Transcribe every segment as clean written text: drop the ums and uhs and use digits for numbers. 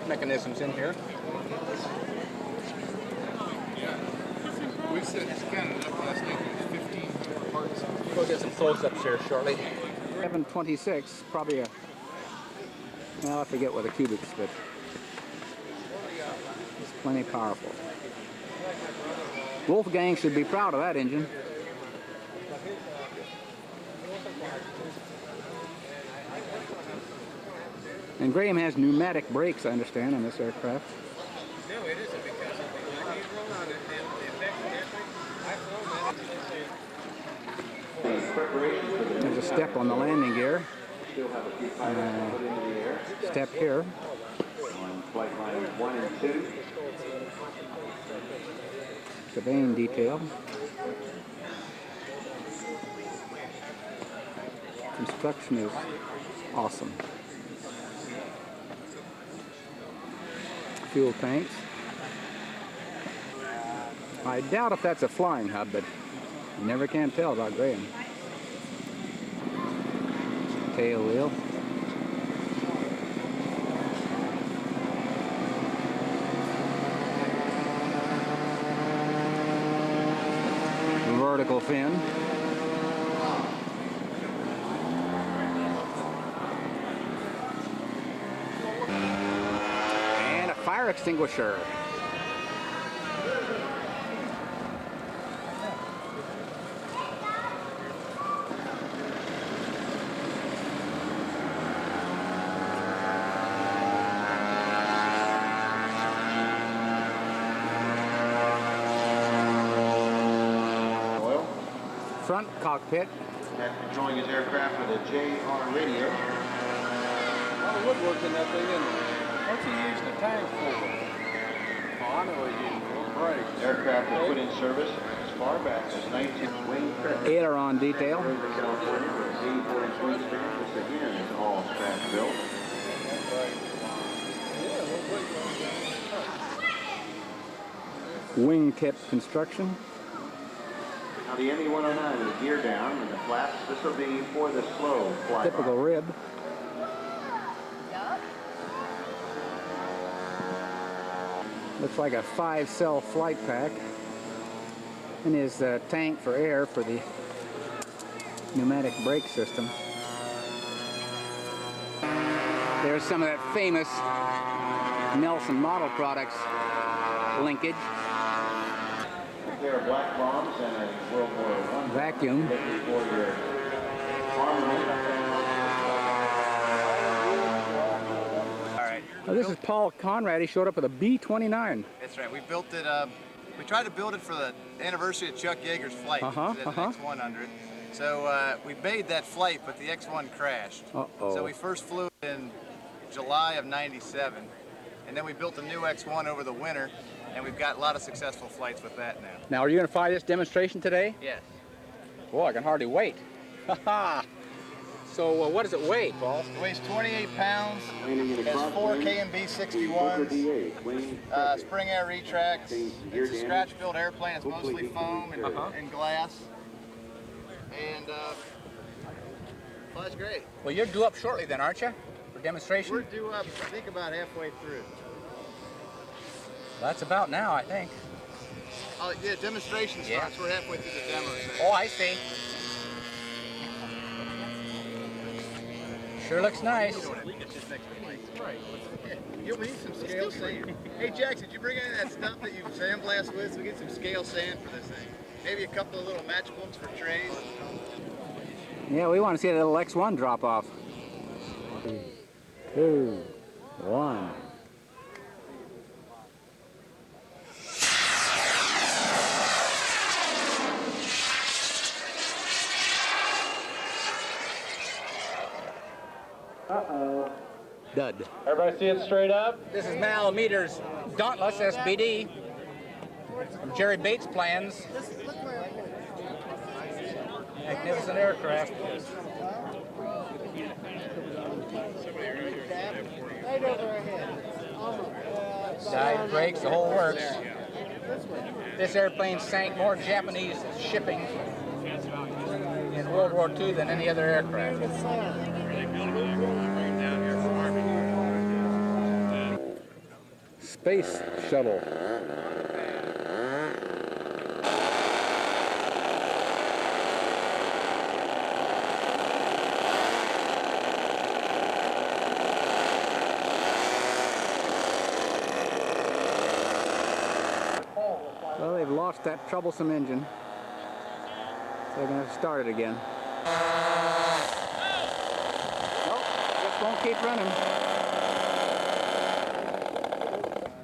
mechanisms in here. We said it's kind of up last night. There's 1,500 parts. We'll get some close-ups here shortly. 726, probably a, well, I forget what the cubics, but it's plenty powerful. Wolfgang should be proud of that engine. And Graham has pneumatic brakes, I understand, on this aircraft. No, it isn't because when you roll on it, the effect There's a step on the landing gear. Step here. On flight lines 1 and 2. The vane detail. Construction is awesome. Fuel tanks. I doubt if that's a flying hub, but you never can tell about Graham. Tail wheel. Vertical fin. And a fire extinguisher. Front cockpit. Controlling his aircraft with a JR radio. A lot of woodwork in that thing, isn't there? What's he using the tank for? Oh, I know what he's using for. Brakes. Aircraft will put in service as far back as 19 wing credit. Aileron detail. California with 84 span. This again is all scratch built. Wingtip construction. Now the ME-109 is gear down and the flaps. This will be for the slow flyby. Typical rib. Looks like a 5-cell flight pack. And his tank for air for the pneumatic brake system. There's some of that famous Nelson Model Products linkage. There are black bombs and a World War I vacuum. for your armament. All right. This is Paul Conrad. He showed up with a B-29. That's right. We built it. We tried to build it for the anniversary of Chuck Yeager's flight. X-100. So we made that flight, but the X-1 crashed. So we first flew it in July of '97, and then we built a new X-1 over the winter. And we've got a lot of successful flights with that now. Now, are you going to fly this demonstration today? Yes. Boy, I can hardly wait. So, what does it weigh, Paul? It weighs 28 pounds. It has 4 KMB 61s, spring air retracts. It's a scratch-built airplane. It's mostly foam and glass. And flies great. Well, you're due up shortly then, aren't you? For demonstration? We're due up, I think, about halfway through. That's about now, I think. Oh, yeah, demonstration starts. We're halfway through the demo. Oh, I see. Sure looks nice. You'll need some scale sand. Hey, Jax, did you bring any of that stuff that you sandblast with so we get some scale sand for this thing? Maybe a couple of little matchbooks for trays. Yeah, we want to see a little X1 drop off. 3, 2, 1. Uh-oh. Dud. Everybody see it straight up? This is Mal Meter's Dauntless SBD from Jerry Bates' plans. Magnificent aircraft. Side brakes, the whole works. This airplane sank more Japanese shipping in World War II than any other aircraft. space shuttle. Well, they've lost that troublesome engine, so they're going to have to start it again. Nope, just won't keep running.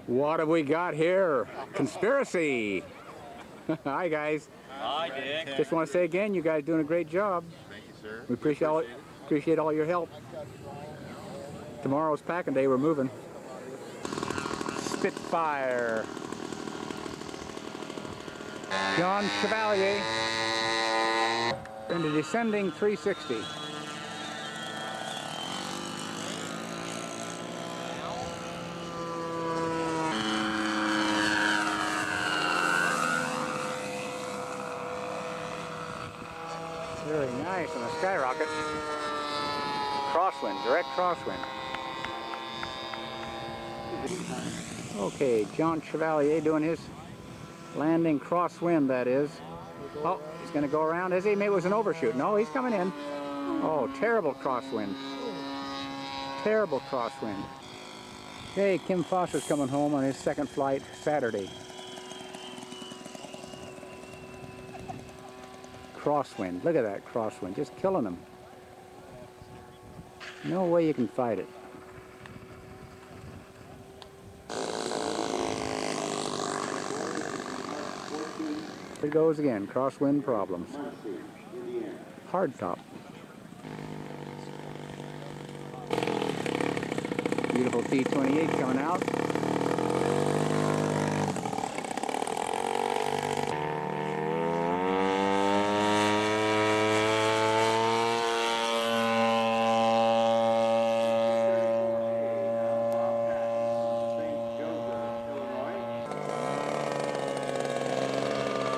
What have we got here? Conspiracy! Hi, guys. Hi, Dick. Just want to say again, you guys doing a great job. Thank you, sir. We appreciate all your help. Tomorrow's packing day, we're moving. Spitfire. John Chevalier into descending 360. Very nice on a skyrocket. Crosswind, direct crosswind. Okay, John Chevalier doing his landing crosswind, that is. Oh, he's going to go around. Is he? Maybe it was an overshoot. No, he's coming in. Oh, terrible crosswind. Terrible crosswind. Okay, Kim Foster's coming home on his second flight Saturday. Crosswind. Look at that crosswind. Just killing him. No way you can fight it. There it goes again. Crosswind problems. Hardtop. Beautiful T-28 coming out.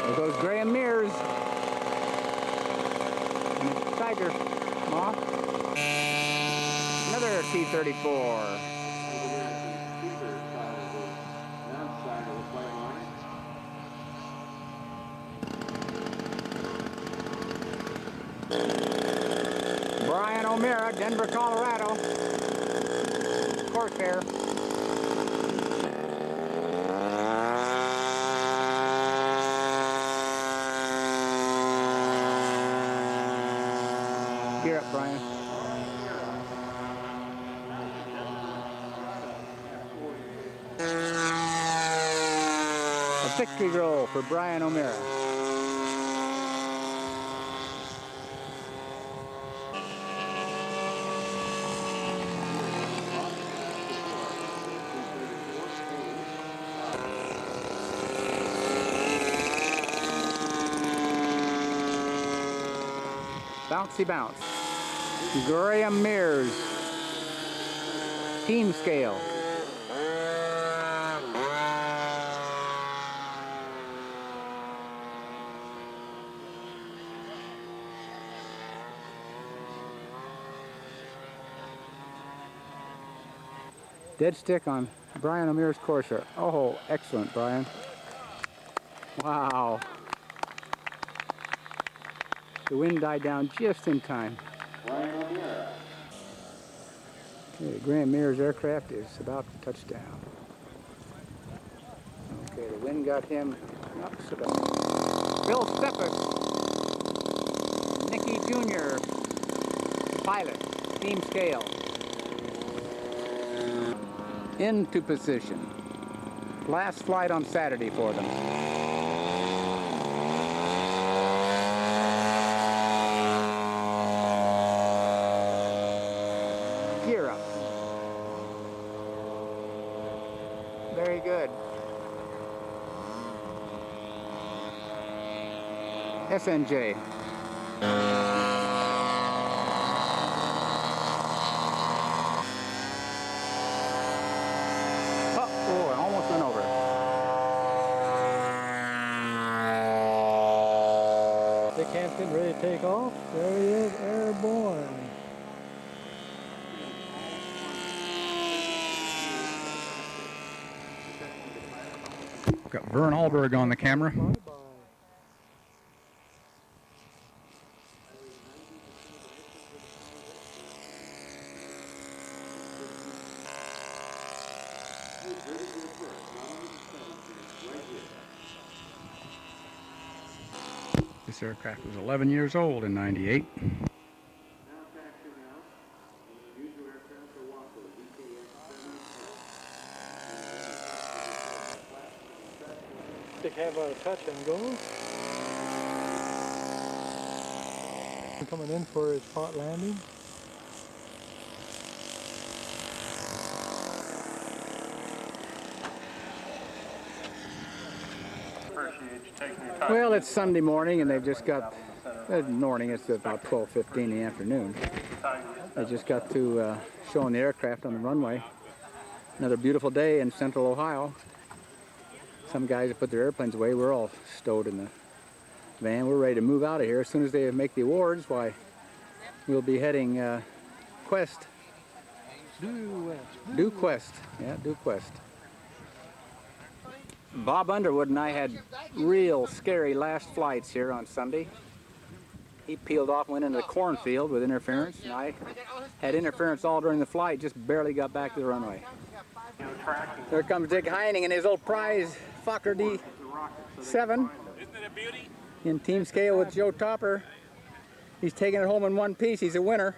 There goes Graham Mears. And Tiger Moth. Another T-34. Brian O'Meara, Denver, Colorado. Corsair. Gear up, Brian. A victory roll for Brian O'Meara. Bouncy bounce. Graham Mears. Team scale. Dead stick on Brian O'Meara's Corsair. Oh, excellent, Brian. Wow. The wind died down just in time. Okay, Graham Mears' aircraft is about to touch down. Okay, the wind got him up so bad. Bill Steppes, Nicky Jr., pilot, team scale. Into position. Last flight on Saturday for them. Gear up. Very good. SNJ. Oh, I almost went over. The captain ready to take off. There he is, airborne. Got Vern Hallberg on the camera. This aircraft was 11 years old in '98. They have a touch and go. Coming in for his hot landing. Well, it's Sunday morning and they've just got, morning, it's about 12:15 in the afternoon. They just got to showing the aircraft on the runway. Another beautiful day in central Ohio. Some guys have put their airplanes away. We're all stowed in the van. We're ready to move out of here. As soon as they make the awards, why, we'll be heading Quest. Due Quest. Yeah, Due Quest. Bob Underwood and I had real scary last flights here on Sunday. He peeled off and went into the cornfield with interference, and I had interference all during the flight, just barely got back to the runway. There comes Dick Heining in his old prize Fokker D7. Isn't it a beauty? In team scale with Joe Topper. He's taking it home in one piece. He's a winner.